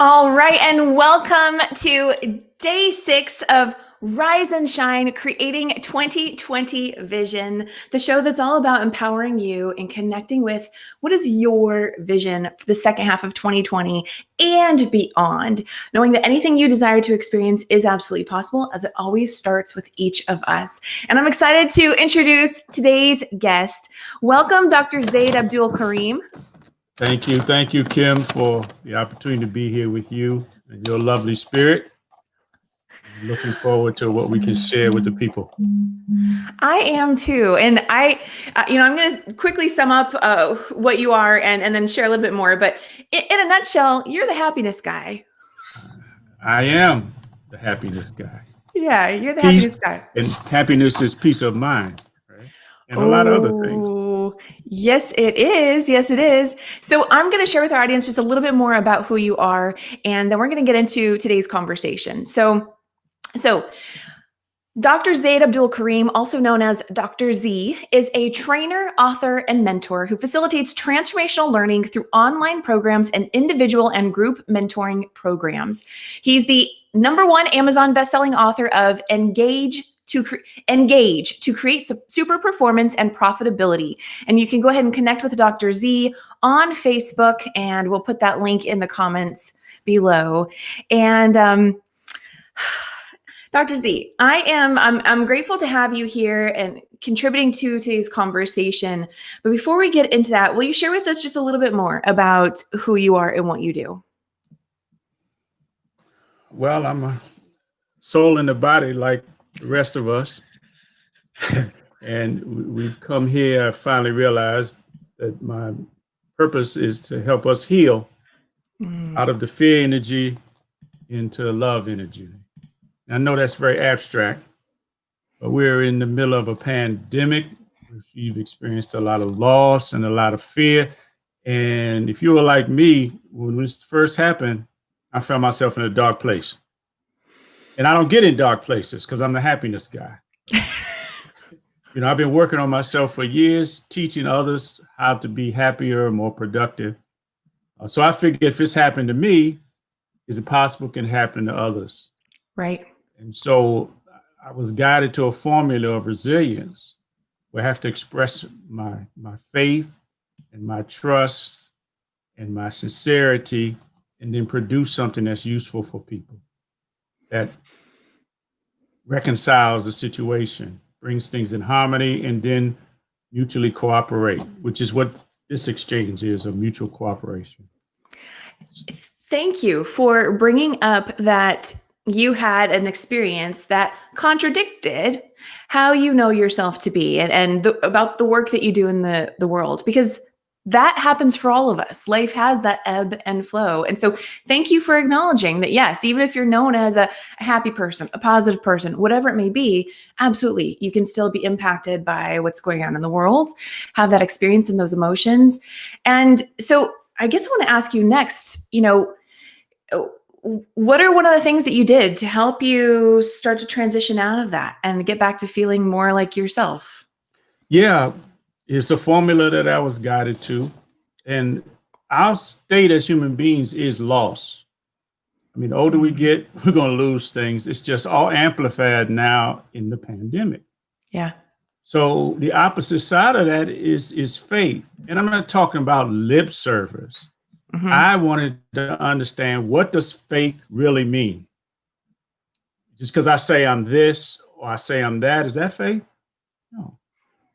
All right, and welcome to day 6 of Rise and Shine, Creating 2020 Vision, the show that's all about empowering you and connecting with what is your vision for the second half of 2020 and beyond, knowing that anything you desire to experience is absolutely possible, as it always starts with each of us. And I'm excited to introduce today's guest. Welcome, Dr. Zayd Abdul-Karim. Thank you, Kim, for the opportunity to be here with you and your lovely spirit. I'm looking forward to what we can share with the people. I am too. And I'm going to quickly sum up what you are and then share a little bit more. But in a nutshell, you're the happiness guy. I am the happiness guy. Yeah, you're the Peace, happiness guy. and happiness is peace of mind, right? And a lot of other things. Yes, it is. Yes, it is. So I'm going to share with our audience just a little bit more about who you are, and then we're going to get into today's conversation. So Dr. Zayd Abdul-Karim, also known as Dr. Z, is a trainer, author, and mentor who facilitates transformational learning through online programs and individual and group mentoring programs. He's the #1 Amazon bestselling author of Engage to create super performance and profitability. And you can go ahead and connect with Dr. Z on Facebook, and we'll put that link in the comments below. And Dr. Z, I'm grateful to have you here and contributing to today's conversation. But before we get into that, will you share with us just a little bit more about who you are and what you do? Well, I'm a soul in the body like the rest of us. And we've come here, I finally realized that my purpose is to help us heal out of the fear energy into love energy. I know that's very abstract, but we're in the middle of a pandemic. If you've experienced a lot of loss and a lot of fear. And if you were like me, when this first happened, I found myself in a dark place. And I don't get in dark places because I'm the happiness guy. I've been working on myself for years, teaching others how to be happier, more productive. So I figured if it's happened to me, is it possible it can happen to others? Right. And so I was guided to a formula of resilience where I have to express my faith and my trust and my sincerity, and then produce something that's useful for people, that reconciles the situation, brings things in harmony, and then mutually cooperate, which is what this exchange is, a mutual cooperation. Thank you for bringing up that you had an experience that contradicted how you know yourself to be and about the work that you do in the world, because that happens for all of us. Life has that ebb and flow. And so thank you for acknowledging that, yes, even if you're known as a happy person, a positive person, whatever it may be, absolutely, you can still be impacted by what's going on in the world, have that experience and those emotions. And so I guess I want to ask you next, what are one of the things that you did to help you start to transition out of that and get back to feeling more like yourself? Yeah, it's a formula that I was guided to. And our state as human beings is loss. I mean, the older we get, we're going to lose things. It's just all amplified now in the pandemic. Yeah. So the opposite side of that is faith. And I'm not talking about lip service. Mm-hmm. I wanted to understand, what does faith really mean? Just because I say I'm this or I say I'm that, is that faith? No.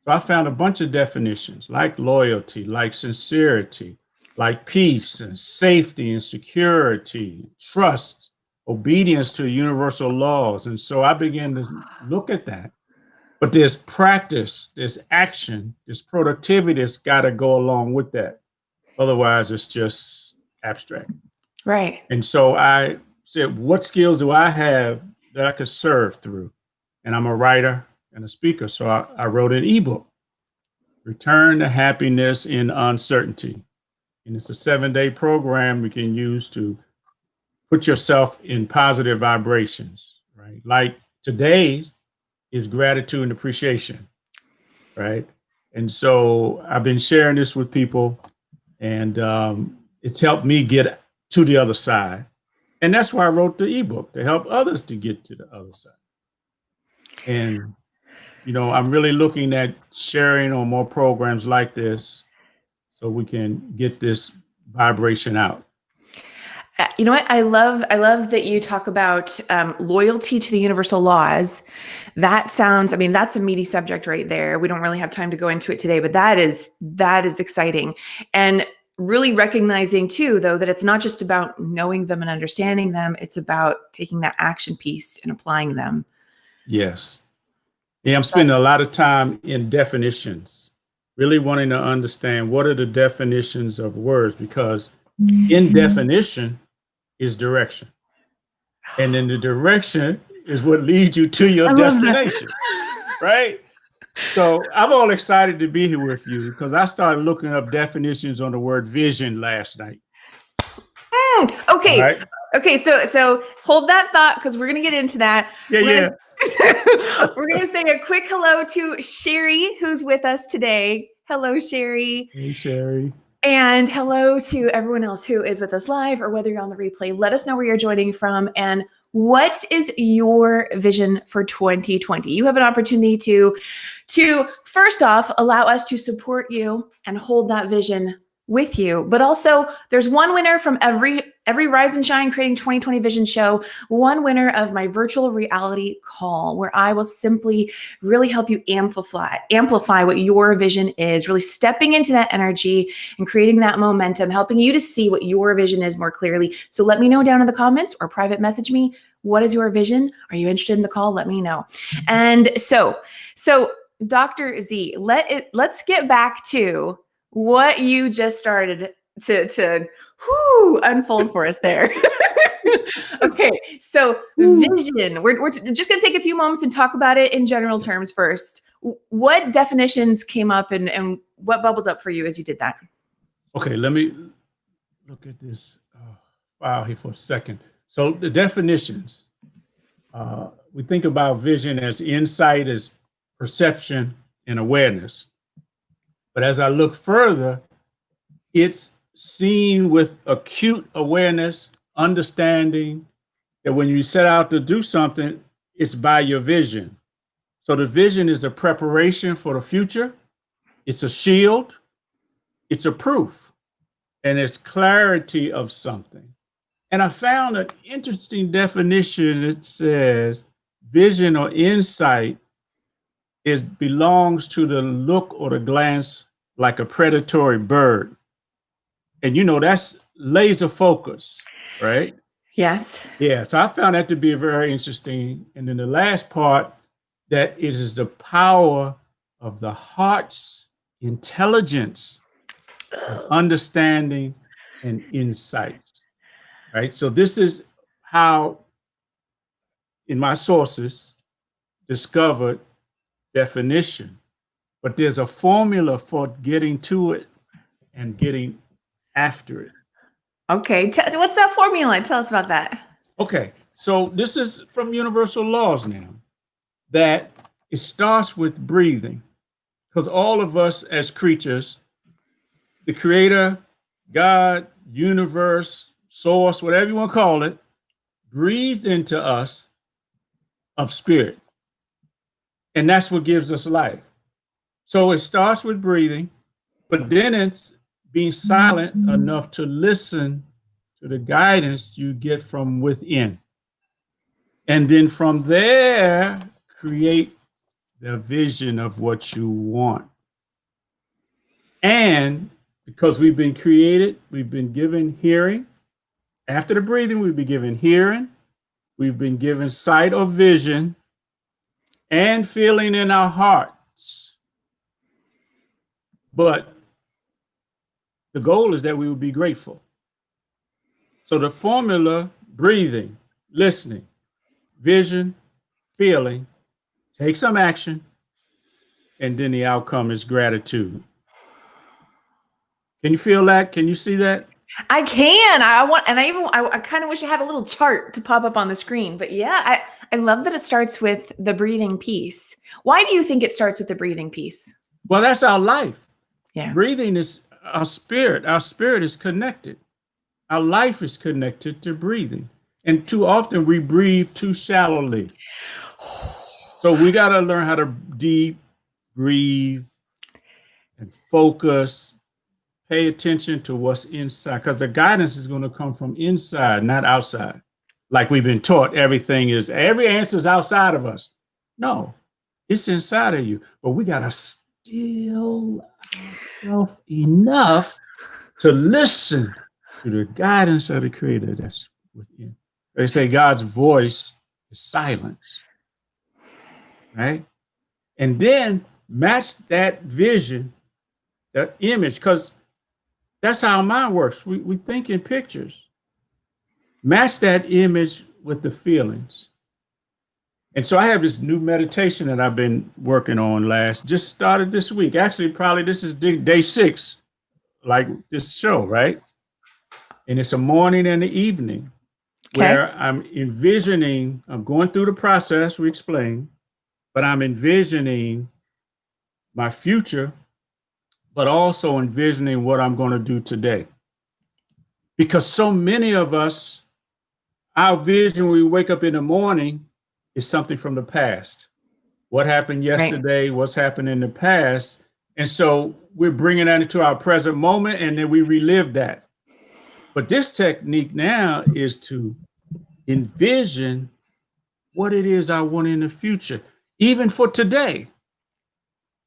So I found a bunch of definitions, like loyalty, like sincerity, like peace and safety and security, trust, obedience to universal laws. And so I began to look at that. But there's practice, there's action, there's productivity that's got to go along with that. Otherwise, it's just abstract. Right. And so I said, what skills do I have that I could serve through? And I'm a writer and a speaker. So I wrote an ebook, Return to Happiness in Uncertainty. And it's a 7-day program we can use to put yourself in positive vibrations, right? Like today's is gratitude and appreciation, right? And so I've been sharing this with people, and it's helped me get to the other side. And that's why I wrote the ebook, to help others to get to the other side. And, I'm really looking at sharing on more programs like this so we can get this vibration out. You know what? I love that you talk about loyalty to the universal laws. That sounds, that's a meaty subject right there. We don't really have time to go into it today, but that is exciting. And really recognizing too, though, that it's not just about knowing them and understanding them. It's about taking that action piece and applying them. Yes. Yeah, I'm spending a lot of time in definitions, really wanting to understand what are the definitions of words, because in definition is direction. And then the direction is what leads you to your destination, right? So I'm all excited to be here with you because I started looking up definitions on the word vision last night. Okay. Right? Okay. So hold that thought because we're going to get into that. Yeah. We're going to say a quick hello to Sherry, who's with us today. Hello, Sherry. Hey, Sherry. And hello to everyone else who is with us live or whether you're on the replay. Let us know where you're joining from and what is your vision for 2020. You have an opportunity to first off, allow us to support you and hold that vision with you. But also there's one winner from every Rise and Shine Creating 2020 Vision show, one winner of my virtual reality call, where I will simply really help you amplify what your vision is, really stepping into that energy and creating that momentum, helping you to see what your vision is more clearly. So let me know down in the comments or private message me. What is your vision? Are you interested in the call? Let me know. And so Dr. Z, let's get back to what you just started to unfold for us there. Okay, so vision. We're just going to take a few moments and talk about it in general terms first. What definitions came up and what bubbled up for you as you did that? Okay, let me look at this file here for a second. So the definitions, we think about vision as insight, as perception, and awareness. But as I look further, it's seen with acute awareness, understanding that when you set out to do something, it's by your vision. So the vision is a preparation for the future. It's a shield. It's a proof. And it's clarity of something. And I found an interesting definition that says vision or insight belongs to the look or the glance like a predatory bird. And that's laser focus, right? Yes. Yeah, so I found that to be very interesting. And then the last part, that it is the power of the heart's intelligence, understanding, and insights, right? So this is how, in my sources, discovered definition. But there's a formula for getting to it and getting after it. Okay, what's that formula? Tell us about that. Okay, so this is from universal laws now, that it starts with breathing, because all of us as creatures, the creator, God, universe, source, whatever you want to call it, breathed into us of spirit. And that's what gives us life. So it starts with breathing, but then it's being silent enough to listen to the guidance you get from within. And then from there, create the vision of what you want. And because we've been created, we've been given hearing. After the breathing, we've been given hearing. We've been given sight or vision and feeling in our hearts. But the goal is that we will be grateful. So the formula, breathing, listening, vision, feeling, take some action, and then the outcome is gratitude. Can you feel that? Can you see that? I can. I kind of wish I had a little chart to pop up on the screen. But yeah, I love that it starts with the breathing piece. Why do you think it starts with the breathing piece? Well, that's our life. Yeah. Breathing is our spirit. Our spirit is connected. Our life is connected to breathing. And too often we breathe too shallowly. So we got to learn how to deep breathe and focus, pay attention to what's inside, because the guidance is going to come from inside, not outside. Like we've been taught, every answer is outside of us. No, it's inside of you. But we got to still ourselves enough to listen to the guidance of the Creator that's within. They say God's voice is silence, right? And then match that vision, that image, because that's how our mind works. We think in pictures. Match that image with the feelings. And so I have this new meditation that I've been working on just started this week. Actually, probably this is day 6, like this show, right? And it's a morning and an evening where I'm going through the process we explained, but I'm envisioning my future, but also envisioning what I'm going to do today. Because so many of us, our vision when we wake up in the morning is something from the past. What happened yesterday, what's happened in the past. And so we're bringing that into our present moment, and then we relive that. But this technique now is to envision what it is I want in the future, even for today.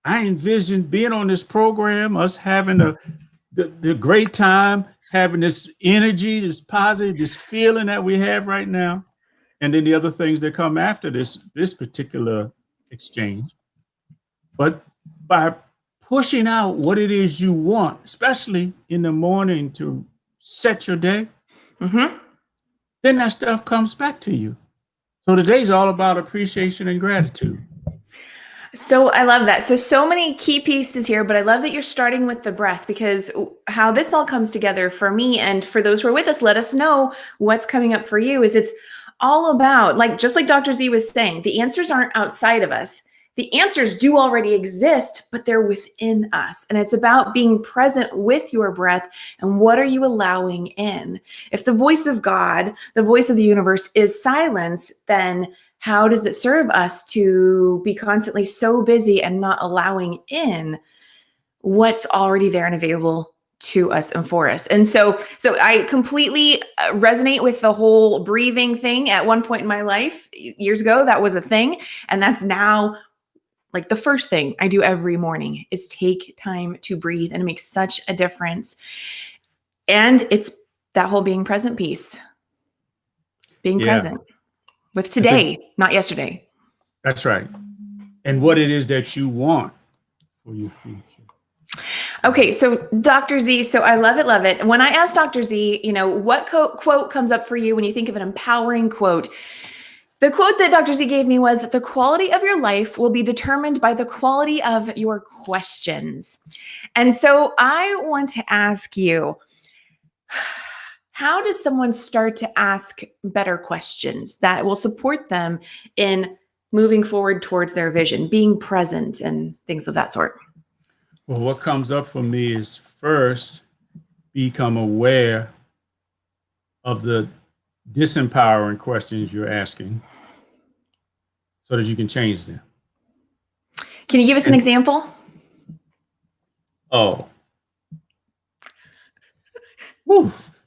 I envision being on this program, us having the great time, having this energy, this positive, this feeling that we have right now. And then the other things that come after this particular exchange. But by pushing out what it is you want, especially in the morning to set your day, then that stuff comes back to you. So today's all about appreciation and gratitude. So I love that. So many key pieces here, but I love that you're starting with the breath, because how this all comes together for me and for those who are with us, let us know what's coming up for you. It's all about, just like Dr. Z was saying, the answers aren't outside of us. The answers do already exist, but they're within us. And it's about being present with your breath and what are you allowing in? If the voice of God, the voice of the universe, is silence, then how does it serve us to be constantly so busy and not allowing in what's already there and available to us and for us? And so I completely resonate with the whole breathing thing. At one point in my life, years ago, that was a thing. And that's now the first thing I do every morning is take time to breathe, and it makes such a difference. And it's that whole being present piece, being present with today, not yesterday. That's right. And what it is that you want for your future. Okay, so Dr. Z, so I love it. When I asked Dr. Z, what quote comes up for you when you think of an empowering quote? The quote that Dr. Z gave me was, "The quality of your life will be determined by the quality of your questions." And so I want to ask you, how does someone start to ask better questions that will support them in moving forward towards their vision, being present and things of that sort? Well, what comes up for me is first become aware of the disempowering questions you're asking so that you can change them. Can you give us an example? Oh.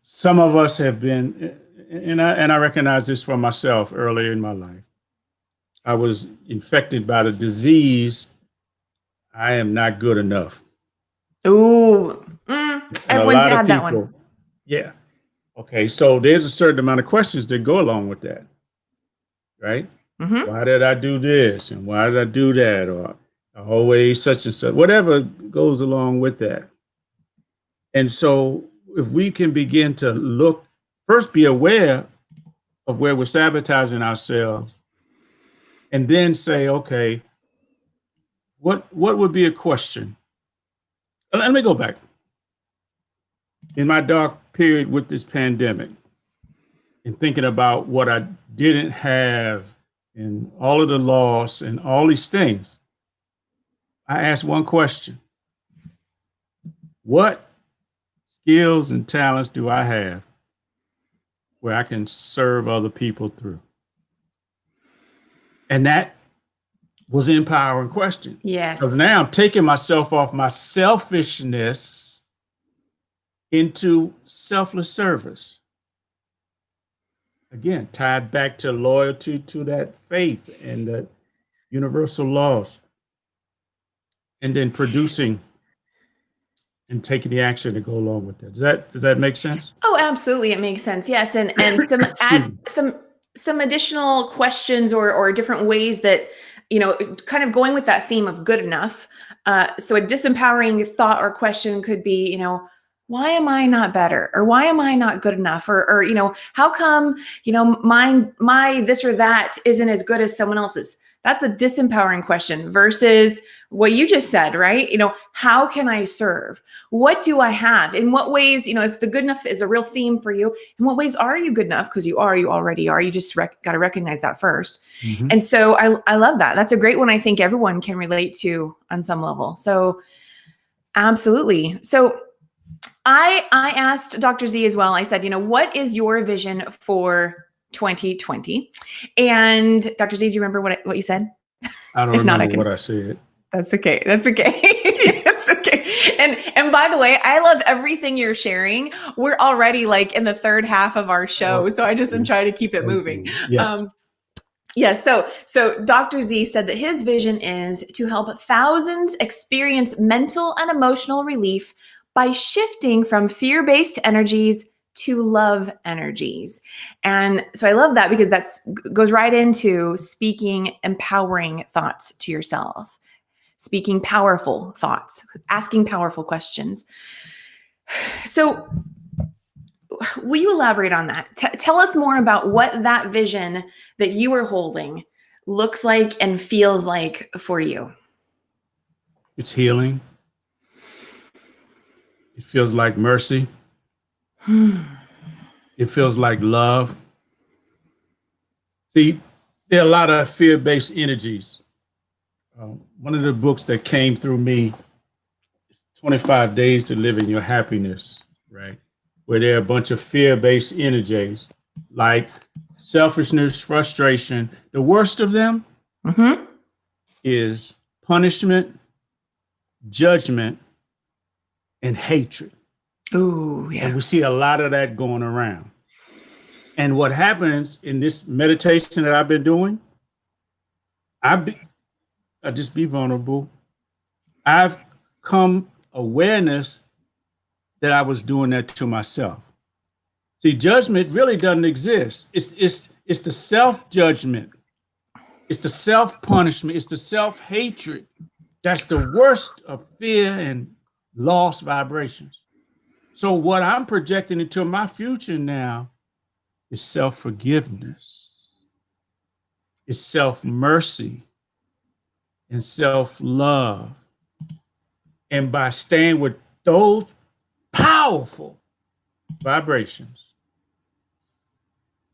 Some of us have been, and I recognize this for myself earlier in my life. I was infected by the disease, I am not good enough. Ooh, everyone's had that one. Yeah. Okay, so there's a certain amount of questions that go along with that, right? Why did I do this? And why did I do that? Or always such and such, whatever goes along with that. And so if we can begin to look, first be aware of where we're sabotaging ourselves, and then say, okay, what would be a question? Let me go back. In my dark period with this pandemic, and thinking about what I didn't have and all of the loss and all these things, I asked one question: what skills and talents do I have where I can serve other people through. And that was an empowering question. Yes. Because now I'm taking myself off my selfishness into selfless service. Again, tied back to loyalty to that faith and the universal laws. And then producing and taking the action to go along with that. Does that make sense? Oh, absolutely. It makes sense. Yes. And some additional questions or different ways that, kind of going with that theme of good enough. So a disempowering thought or question could be, why am I not better? Or why am I not good enough? Or how come, my this or that isn't as good as someone else's? That's a disempowering question versus what you just said, right? How can I serve? What do I have? In what ways, if the good enough is a real theme for you, in what ways are you good enough? Because you already are. You just got to recognize that first. Mm-hmm. And so I love that. That's a great one. I think everyone can relate to on some level. So absolutely. So I asked Dr. Z as well. I said, what is your vision for 2020? And Dr. Z, do you remember what you said? I don't remember what I said. That's okay. That's okay. That's okay. And by the way, I love everything you're sharing. We're already like in the third half of our show. So I just am trying to keep it moving. Yes. Yes. So Dr. Z said that his vision is to help thousands experience mental and emotional relief by shifting from fear-based energies to love energies. And so I love that because goes right into speaking empowering thoughts to yourself, speaking powerful thoughts, asking powerful questions. So will you elaborate on that? Tell us more about what that vision that you are holding looks like and feels like for you. It's healing. It feels like mercy. It feels like love. See, there are a lot of fear-based energies. One of the books that came through me is 25 Days to Live in Your Happiness, right? Where there are a bunch of fear-based energies like selfishness, frustration. The worst of them is punishment, judgment, and hatred. Ooh, yeah. And we see a lot of that going around. And what happens in this meditation that I've been doing, I just be vulnerable. I've come awareness that I was doing that to myself. See, judgment really doesn't exist. It's the self-judgment. It's the self-punishment. It's the self-hatred. That's the worst of fear and lost vibrations. So what I'm projecting into my future now is self-forgiveness, is self-mercy, and self-love. And by staying with those powerful vibrations,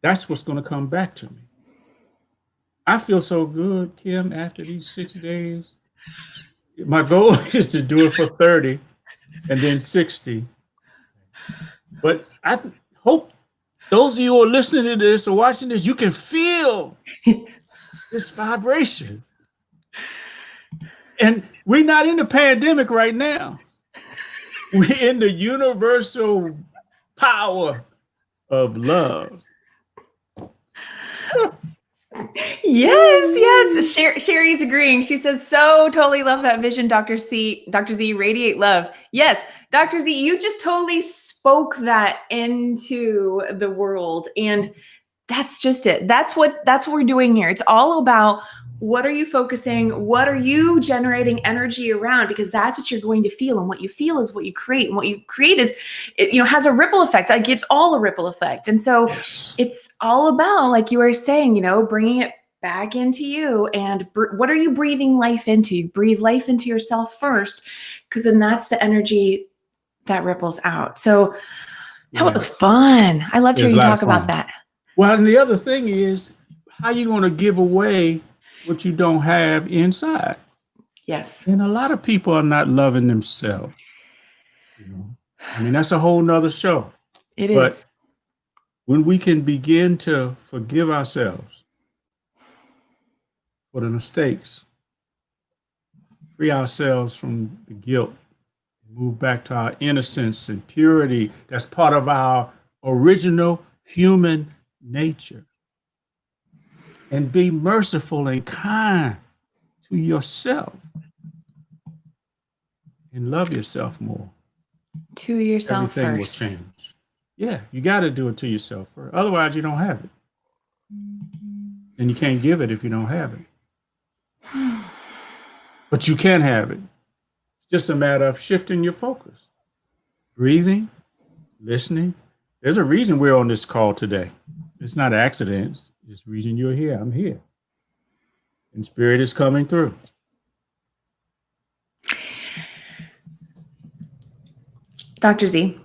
that's what's going to come back to me. I feel so good, Kim, after these 6 days. My goal is to do it for 30 and then 60. But I hope those of you who are listening to this or watching this, you can feel this vibration. And we're not in the pandemic right now. We're in the universal power of love. Yes. Sherry's agreeing. She says, so totally love that vision, Dr. Z, radiate love. Yes, Dr. Z, you just totally spoke that into the world. And that's just it. That's what we're doing here. It's all about what are you focusing? What are you generating energy around? Because that's what you're going to feel. And what you feel is what you create. And what you create is, has a ripple effect. Like it's all a ripple effect. And so It's all about, like you were saying, bringing it back into you. And what are you breathing life into? You breathe life into yourself first, because then that's the energy that ripples out. So that was fun. I loved hearing you talk about that. Well, and the other thing is, how are you going to give away what you don't have inside? Yes. And a lot of people are not loving themselves. I mean, that's a whole nother show. It is. when we can begin to forgive ourselves for the mistakes, free ourselves from the guilt, move back to our innocence and purity, that's part of our original human nature, and be merciful and kind to yourself and love yourself more. To yourself Everything first. will change. Yeah, you got to do it to yourself first. Otherwise, you don't have it. And you can't give it if you don't have it. But you can have it. It's just a matter of shifting your focus, breathing, listening. There's a reason we're on this call today. It's not accidents. It's the reason you're here. I'm here. And spirit is coming through. Dr. Z,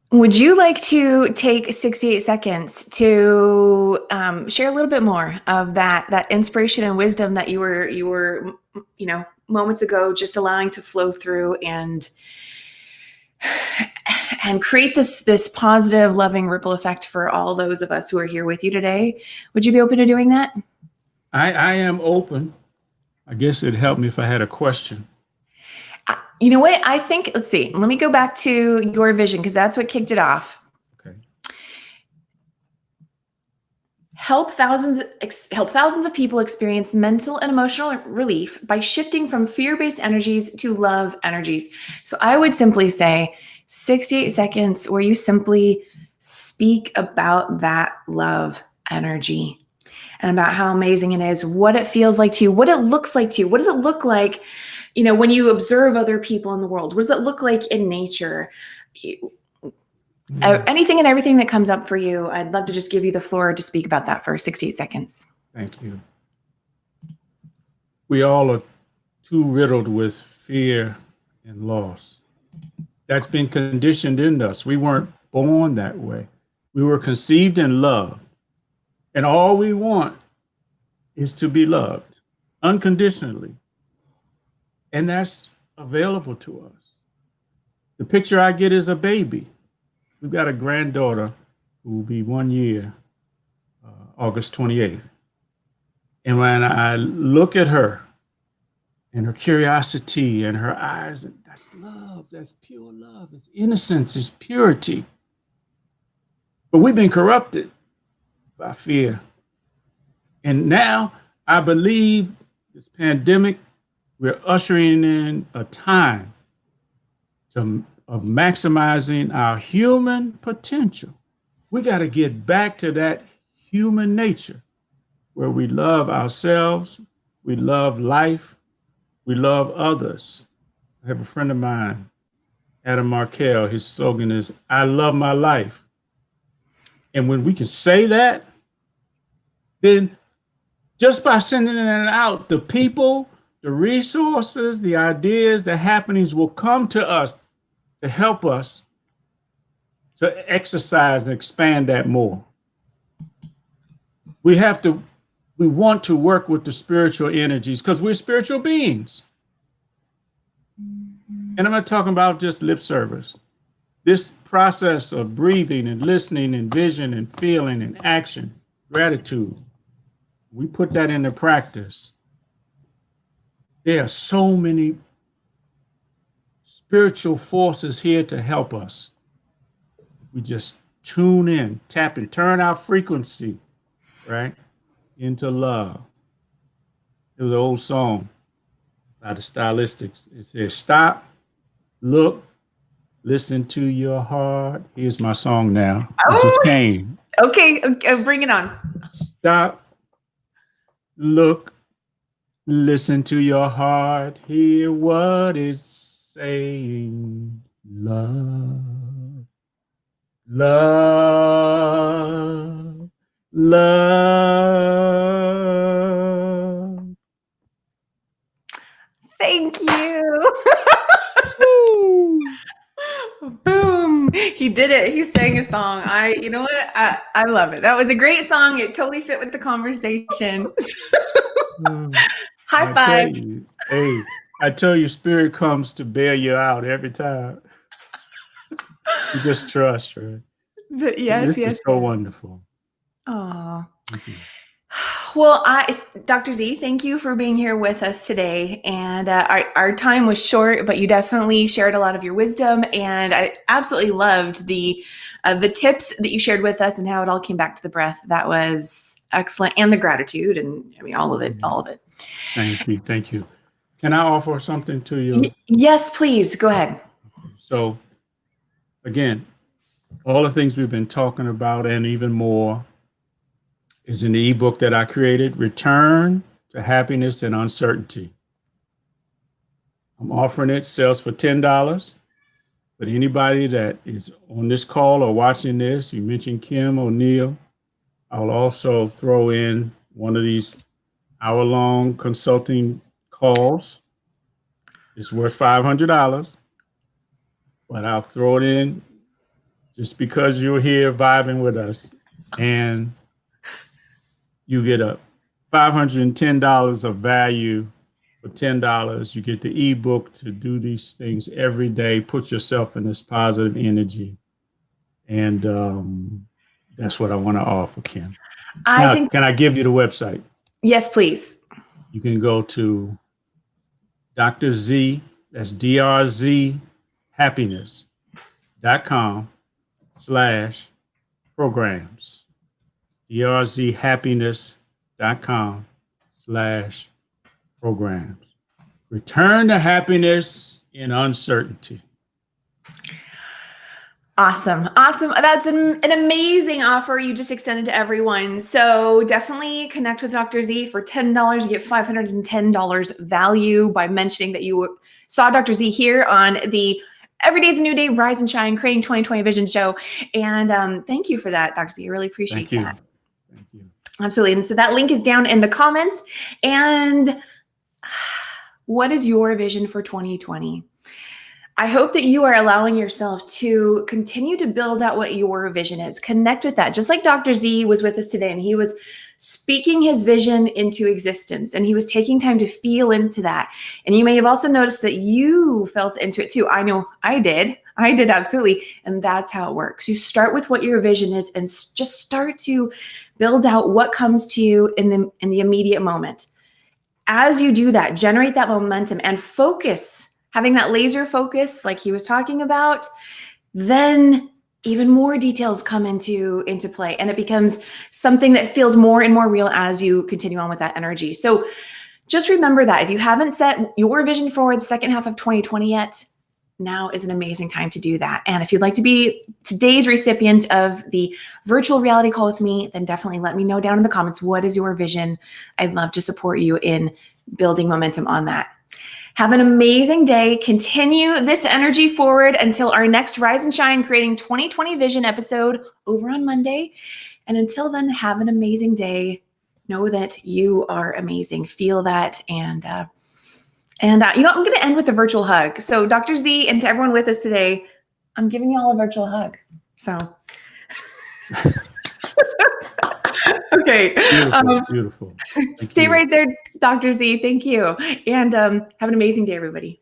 would you like to take 68 seconds to share a little bit more of that inspiration and wisdom that you were moments ago just allowing to flow through and create this positive, loving ripple effect for all those of us who are here with you today? Would you be open to doing that? I am open. I guess it'd help me if I had a question. You know what? I think, let's see. Let me go back to your vision because that's what kicked it off. Okay. Help thousands of people experience mental and emotional relief by shifting from fear-based energies to love energies. So I would simply say 68 seconds where you simply speak about that love energy and about how amazing it is, what it feels like to you, what it looks like to you. What does it look like, when you observe other people in the world? What does it look like in nature? Anything and everything that comes up for you, I'd love to just give you the floor to speak about that for 68 seconds. Thank you. We all are too riddled with fear and loss. That's been conditioned in us. We weren't born that way. We were conceived in love. And all we want is to be loved unconditionally. And that's available to us. The picture I get is a baby. We've got a granddaughter who will be 1 year, August 28th. And when I look at her and her curiosity and her eyes, that's love, that's pure love, it's innocence, it's purity. But we've been corrupted by fear. And now I believe this pandemic, we're ushering in a time of maximizing our human potential. We got to get back to that human nature where we love ourselves, we love life, we love others. I have a friend of mine, Adam Markell, his slogan is, I love my life. And when we can say that, then just by sending it out, the people, the resources, the ideas, the happenings will come to us to help us to exercise and expand that more. We want to work with the spiritual energies because we're spiritual beings. And I'm not talking about just lip service. This process of breathing and listening and vision and feeling and action, gratitude, we put that into practice. There are so many spiritual forces here to help us. We just tune in, tap and turn our frequency, right, into love. There was an old song by the Stylistics. It says, stop, look, listen to your heart. Here's my song now. It just came. Okay, bring it on. Stop, look, listen to your heart. Hear what it's saying. Love, love, love. Thank you. Boom. He did it. He sang a song. You know what? I love it. That was a great song. It totally fit with the conversation. High five. I tell you, spirit comes to bail you out every time. You just trust, right? Yes, This yes. is so wonderful. Oh. Thank you. Well, Dr. Z, thank you for being here with us today. And our time was short, but you definitely shared a lot of your wisdom. And I absolutely loved the tips that you shared with us and how it all came back to the breath. That was excellent. And the gratitude, and I mean, all of it, all of it. Thank you. Thank you. Can I offer something to you? Yes, please. Go ahead. So, again, all the things we've been talking about and even more is in the ebook that I created, Return to Happiness and Uncertainty. I'm offering it, sells for $10. But anybody that is on this call or watching this, you mentioned Kim O'Neill, I'll also throw in one of these hour-long consulting calls. It's worth $500, but I'll throw it in just because you're here vibing with us, and you get a $510 of value for $10. You get the ebook to do these things every day, put yourself in this positive energy. And that's what I want to offer, Kim. Can I give you the website? Yes, please. You can go to Dr. Z, that's DRZ happiness.com/programs. DRZhappiness.com/programs. Return to happiness in uncertainty. Awesome. Awesome. That's an amazing offer you just extended to everyone. So definitely connect with Dr. Z for $10. You get $510 value by mentioning that you saw Dr. Z here on the Every Day's a New Day, Rise and Shine, Creating 2020 Vision show. And thank you for that, Dr. Z. I really appreciate that. Thank you. Absolutely. And so that link is down in the comments. And what is your vision for 2020? I hope that you are allowing yourself to continue to build out what your vision is. Connect with that. Just like Dr. Z was with us today, and he was speaking his vision into existence, and he was taking time to feel into that. And you may have also noticed that you felt into it too. I know I did. I did, absolutely. And that's how it works. You start with what your vision is and just start to build out what comes to you in the immediate moment. As you do that, generate that momentum and focus. Having that laser focus, like he was talking about, then even more details come into play, and it becomes something that feels more and more real as you continue on with that energy. So just remember that if you haven't set your vision for the second half of 2020 yet, now is an amazing time to do that. And if you'd like to be today's recipient of the virtual reality call with me, then definitely let me know down in the comments, what is your vision? I'd love to support you in building momentum on that. Have an amazing day. Continue this energy forward until our next Rise and Shine Creating 2020 Vision episode over on Monday. And until then, have an amazing day. Know that you are amazing. Feel that. And I'm going to end with a virtual hug. So Dr. Z and to everyone with us today, I'm giving you all a virtual hug. So. Okay. Beautiful. Stay right there, Dr. Z. Thank you. And have an amazing day, everybody.